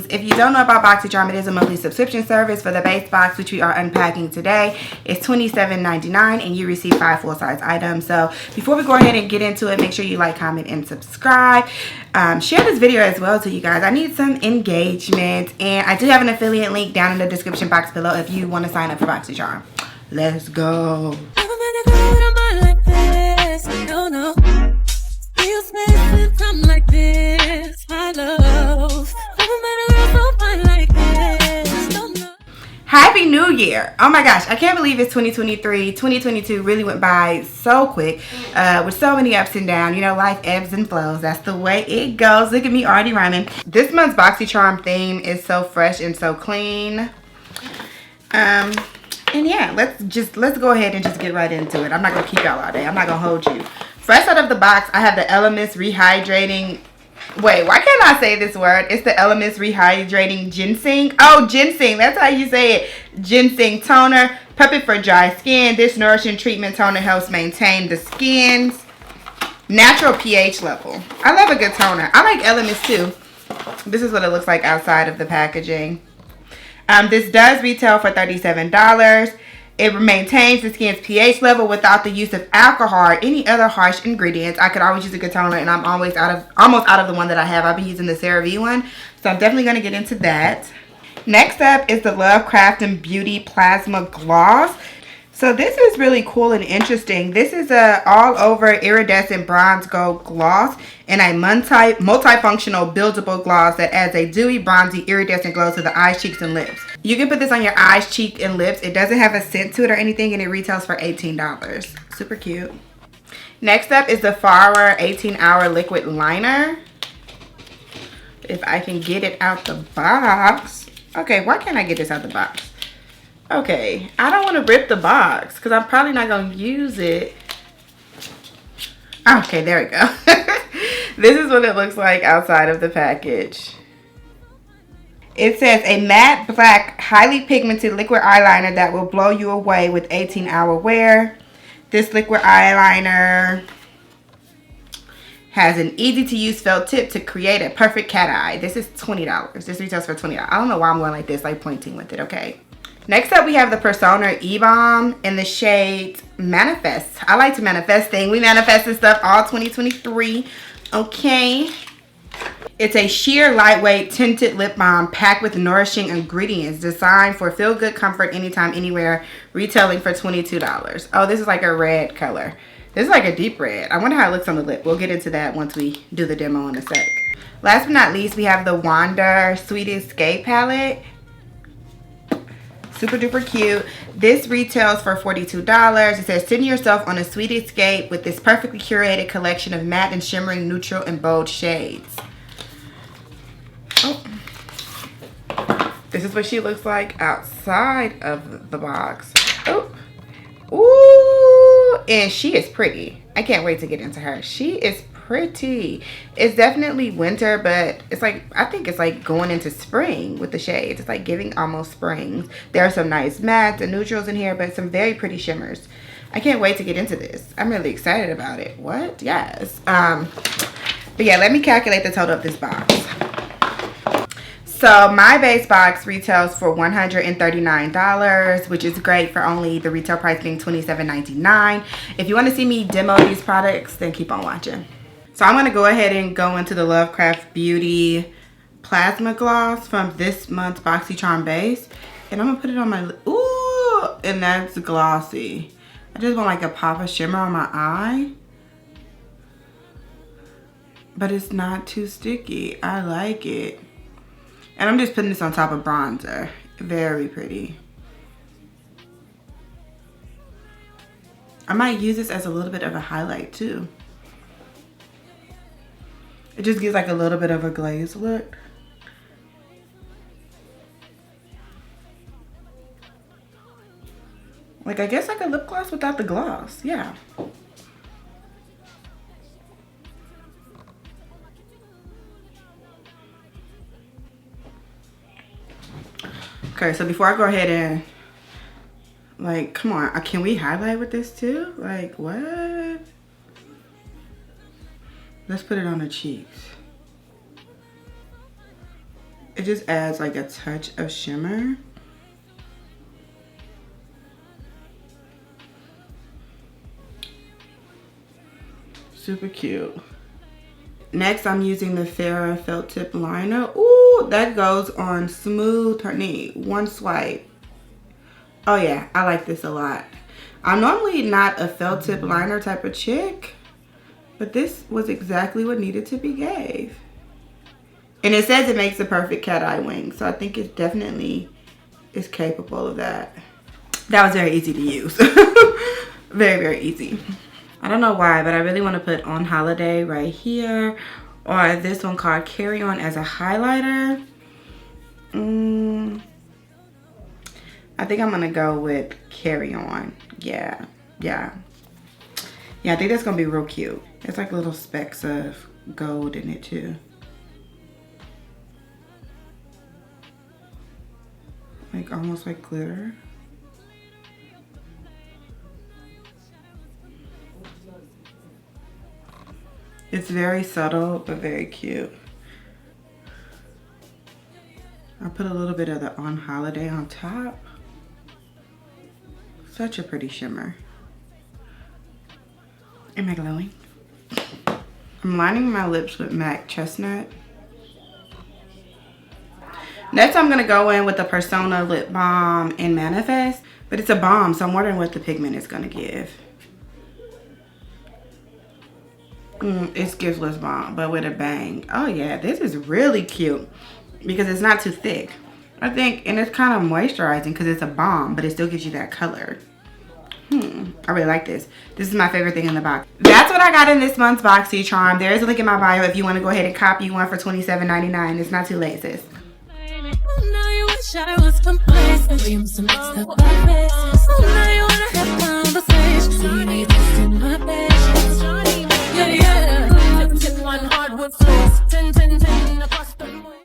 If you don't know about BoxyCharm, it is a monthly subscription service. For the base box, which we are unpacking today, it's $27.99 and you receive 5 full-size items. So before we go ahead and get into it, make sure you like, comment, and subscribe. Share this video as well to you guys. I need some engagement, and I do have an affiliate link down in the description box below if you want to sign up for BoxyCharm. Let's go. Like this, my love. Happy New Year. Oh my gosh, I can't believe it's 2023. 2022 really went by so quick, with so many ups and downs. You know, life ebbs and flows. That's the way it goes. Look at me already rhyming. This month's BoxyCharm theme is so fresh and so clean. And yeah, let's go ahead and just get right into it. I'm not gonna keep y'all all day. I'm not gonna hold you. Fresh out of the box, I have the Elements Rehydrating. Wait, why can't I say this word? It's the Elements Rehydrating Ginseng. Oh, ginseng. That's how you say it. Ginseng toner. Perfect for dry skin. This nourishing treatment toner helps maintain the skin's natural pH level. I love a good toner. I like Elements too. This is what it looks like outside of the packaging. This does retail for $37. It maintains the skin's pH level without the use of alcohol or any other harsh ingredients. I could always use a good toner, and I'm almost out of the one that I have. I've been using the CeraVe one, so I'm definitely going to get into that. Next up is the Lovecraft and Beauty Plasma Gloss. So this is really cool and interesting. This is a all-over iridescent bronze gold gloss and a multifunctional buildable gloss that adds a dewy, bronzy, iridescent glow to the eyes, cheeks, and lips. You can put this on your eyes, cheek, and lips. It doesn't have a scent to it or anything, and it retails for $18. Super cute. Next up is the Farwer 18-Hour Liquid Liner. If I can get it out the box. Okay, why can't I get this out the box? Okay, I don't want to rip the box because I'm probably not going to use it. Okay, there we go. This is what it looks like outside of the package. It says a matte black, highly pigmented liquid eyeliner that will blow you away with 18-hour wear. This liquid eyeliner has an easy-to-use felt tip to create a perfect cat eye. This is $20. This retails for $20. I don't know why I'm going like this, like pointing with it, okay? Next up, we have the Persona E-Balm in the shade Manifest. I like to manifest things. We manifested stuff all 2023. Okay. It's a sheer, lightweight, tinted lip balm packed with nourishing ingredients designed for feel-good comfort anytime, anywhere, retailing for $22. Oh, this is like a red color. This is like a deep red. I wonder how it looks on the lip. We'll get into that once we do the demo in a sec. Last but not least, we have the Wander Sweet Escape palette. Super duper cute. This retails for $42. It says, send yourself on a sweet escape with this perfectly curated collection of matte and shimmering, neutral, and bold shades. Oh. This is what she looks like outside of the box. Oh. Ooh. And she is pretty. I can't wait to get into her. She is pretty. It's definitely winter, but it's like, I think it's like going into spring with the shades. It's like giving almost spring. There are some nice mattes and neutrals in here, but some very pretty shimmers. I can't wait to get into this. I'm really excited about it. What? Yes. But yeah, let me calculate the total of this box. So my base box retails for $139, which is great for only the retail price being $27.99. If you want to see me demo these products, then keep on watching. So I'm going to go ahead and go into the Lovecraft Beauty Plasma Gloss from this month's BoxyCharm base. And I'm going to put it on my lip. Ooh, and that's glossy. I just want like a pop of shimmer on my eye. But it's not too sticky. I like it. And I'm just putting this on top of bronzer. Very pretty. I might use this as a little bit of a highlight too. It just gives like a little bit of a glaze look. Like, I guess like a lip gloss without the gloss. Yeah. Okay, so before I go ahead and, like, come on, can we highlight with this too? Like, what? Let's put it on the cheeks. It just adds like a touch of shimmer. Super cute. Next, I'm using the Farrah Felt Tip Liner. Ooh, that goes on smooth, honey. One swipe. Oh yeah, I like this a lot. I'm normally not a felt tip liner type of chick, but this was exactly what needed to be gave. And it says it makes the perfect cat eye wing, so I think it definitely is capable of that. That was very easy to use. Very, very easy. I don't know why, but I really want to put On Holiday right here, or this one called Carry On as a highlighter. I think I'm gonna go with Carry On. Yeah, I think that's gonna be real cute. It's like little specks of gold in it too. Like almost like glitter. It's very subtle, but very cute. I'll put a little bit of the On Holiday on top. Such a pretty shimmer. Am I glowing? I'm lining my lips with MAC Chestnut. Next, I'm gonna go in with the Persona Lip Balm in Manifest, but it's a balm, so I'm wondering what the pigment is gonna give. It's Giftless Balm, but with a bang. Oh yeah, this is really cute because it's not too thick, I think, and it's kind of moisturizing because it's a balm, but it still gives you that color. I really like this. This is my favorite thing in the box. That's what I got in this month's Boxy charm. There is a link in my bio if you want to go ahead and copy one for $27.99. It's not too late, sis. I was complacent. Dreams and mixed up my face. So now you wanna have conversations. See me just in my bed. Yeah. One hardwood floors. 10, 10, 10 across